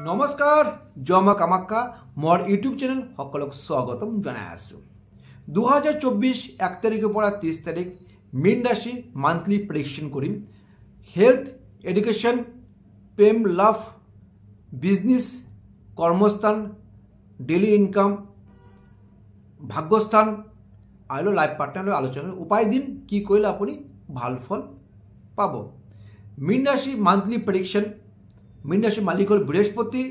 নমস্কাৰ জয় মা কামাখ্যা মোৰ ইউটিউব চেনেল সকলক স্বাগতম জনাই আছো 2024 1 তাৰিখৰ পৰা 30 তাৰিখ মীন ৰাশি মান্থলি প্ৰেডিকশন কৰিম হেলথ এডুকেশন প্ৰেম লাভ বিজনেস কৰ্মস্থান ডেইলি ইনকাম ভাগ্যস্থান আৰু লাইফ পাৰ্টনাৰৰ আলোচনা উপায় দিন কি কৰিলে আপুনি ভাল ফল পাব মীন ৰাশি মান্থলি প্ৰেডিকশন মীন রাশি মালিকর বৃহস্পতি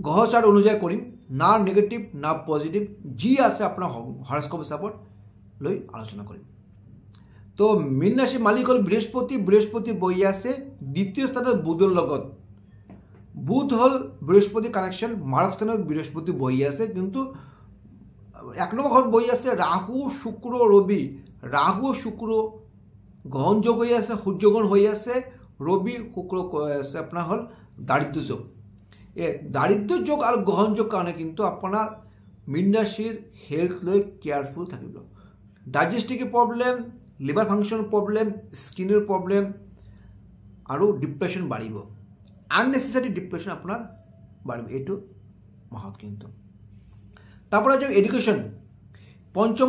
গ্রহচার অনুযায়ী করিম না নেগেটিভ না পজিটিভ যি আছে আপনার হরস্কোপ হিসাবত লৈ আলোচনা করিম তো মীন রাশি মালিকর বৃহস্পতি বহি আছে দ্বিতীয় স্থানত বুধর লগত বুধ হল বৃহস্পতি কানেকশন মারক স্থানত বৃহস্পতি বহি আছে কিন্তু এক নম্বর ঘর বহি আছে রাহু শুক্র রবি রাহু শুক্র গ্রহণযোগ হয়ে আছে সূর্যগ্রহণ হয়ে আছে রবি শুক্র আছে আপনার হল দারিদ্র যোগ দারিদ্র যোগ আর গ্রহণ যোগ কারণে কিন্তু আপনার মীন রাশির হেলথ লৈ কেয়ারফুল থাকিব digestive problem liver function problem স্কিনের প্রবলেম আর ডিপ্রেশন বাড়িব আননেসেসারি ডিপ্রেশন আপনার বাড়িব এইটো মাহত কিন্তু তারপরে যে এডুকেশন পঞ্চম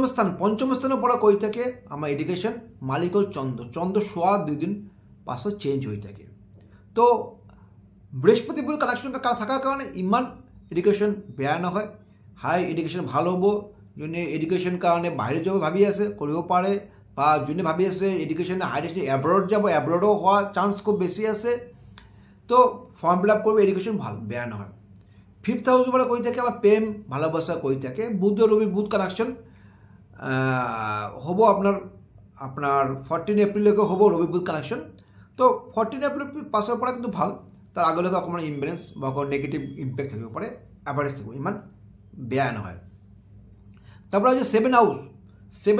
স্থানের পর কই থাকে আমার এডুকেশন মালিকল চন্দ্র সোয়া 2 দিন পাছত চেঞ্জ হয়ে থাকে তো বৃহস্পতি বুধ কানেকশন থাকার কারণে ইমান এডুকেশন বেয়া নহয় হাই এডুকেশন ভাল হব যোনে এডুকেশন কারণে বাইরে যাব ভাবি আছে কৰিব পাৰে বা যোনে ভাবি আছে এডুকেশন হাই এব্রড যাব এব্রডও হওয়া চান্স খুব বেশি আছে তো ফর্ম ফিল আপ করবে এডুকেশন ভাল বেয়া নহয় 5th হাউস বলে কই থাকে আমার প্রেম ভালোবাসা কই থাকে বুধ রবি বুধ কানেকশন হব আপনার 14 এপ্রিললৈকে হব রবি বুধ কানেকশন তো 14 এপ্রিল পাছৰ পৰা কিন্তু ভাল তাৰ আগলৈকে অকণমান ইমবেলেন্স বা নেগেটিভ ইম্পেক্ট থাকিব পাৰে এভাৰেজ থাকিব ইমান বেয়া নহয় তারপরে যে 7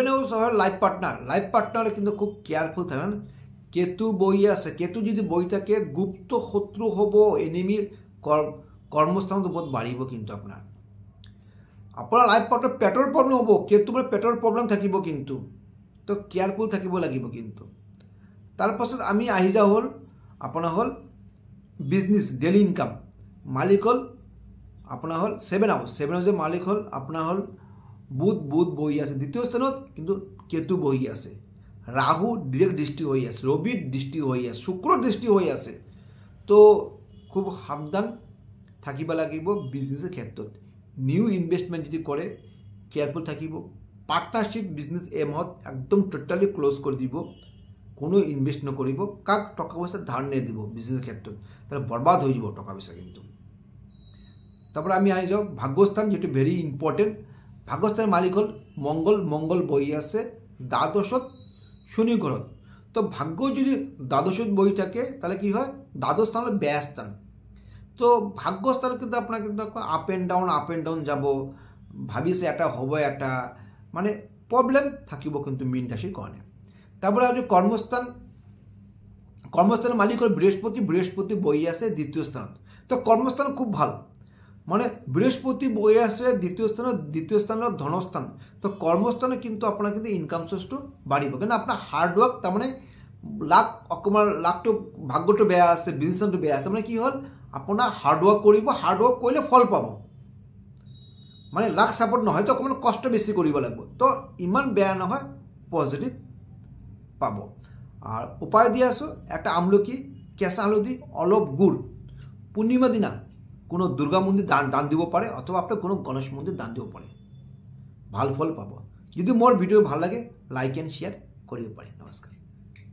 হাউস হয় লাইফ পার্টনার কিন্তু খুব কেয়ারফুল থাকবেন কেতু বই আছে কেতু যদি বই থাকে গুপ্ত শত্রু হব এনিমি কর্মস্থানত বহুত বাড়িব কিন্তু আপনার লাইফ পার্টনার পেটৰ প্ৰবলেম হব কেতু মানে পেটৰ প্ৰবলেম থাকিব কিন্তু তো কেয়াৰফুল থাকিব লাগিব কিন্তু তাৰপাছত আমি আহি যাওঁ হল আপোনাৰ হল বিজনেস ডেইলি ইনকাম মালিক হল আপোনাৰ হল 7 হাউসেৰ মালিক হল আপোনাৰ হল বুধ বহি আছে দ্বিতীয় স্থানত কিন্তু কেতু বহি আছে রাহু ডিরেক্ট দৃষ্টি হয়ে আছে রবির দৃষ্টি হয়ে আছে শুক্র দৃষ্টি হয়ে আছে তো খুব সাবধান থাকিব লাগিব বিজনেসের ক্ষেত্ৰত নিউ ইনভেস্টমেন্ট যদি কৰে কেয়াৰফুল থাকিব পাৰ্টনাৰশিপ বিজনেস এমত একদম টোটালি ক্লোজ কৰে দিব কোনো ইনভেস্ট নকৰিব কাক টকা পয়সা ধাৰ নিয়ে দিব বিজনেসেৰ ক্ষেত্ৰত তাহলে বরবাদ হয়ে যাব টকা পয়সা কিন্তু তারপরে আমি আহি যাও ভাগ্যস্থান যেটা ভেরি ইম্পর্টেন্ট ভাগ্যস্থানের মালিক হল মঙ্গল বহি আছে দ্বাদশত শনি গ্রহ তো ভাগ্য যদি দ্বাদশত বহি থাকে তাহলে কি হয় দ্বাদশ স্থান হল ব্যয় স্থান তো ভাগ্যস্থান কিন্তু আপনার কিন্তু আপ এন্ড ডাউন যাব ভাবিছে এটা হব এটা মানে প্রবলেম থাকিব কিন্তু মীন রাশির কারণে তারপরে আছে কর্মস্থানের মালিক হল বৃহস্পতি বহি আছে দ্বিতীয় স্থানত তো কর্মস্থান খুব ভাল মানে বৃহস্পতি বহি আছে দ্বিতীয় স্থান হল ধনস্থান তো কর্মস্থানে কিন্তু আপনার কিন্তু ইনকাম সোর্সটো বাড়িব কিন্তু আপনার হার্ডওয়ার্ক তার মানে লাখটো ভাগ্যটো বেয়া আছে বিজনেসটো বেয়া আছে মানে কি হল আপনার হার্ডওয়ার্ক করলে ফল পাব মানে লাক সাপোর্ট নহয় তো অকমান কষ্ট বেশি কৰিব লাগিব তো ইমান বেয়া নহয় পজিটিভ পাব আর উপায় দিয়ে আছো একটা আমলকি কেঁচা হালধি অলপ গুড় পূর্ণিমা দিনা কোনো দুর্গা মন্দির দান দিব পারে অথবা আপনার কোনো গণেশ মন্দির দান দিব পারে ভাল ফল পাব যদি মোর ভিডিও ভাল লাগে লাইক এন্ড শেয়ার করিব পারে নমস্কার।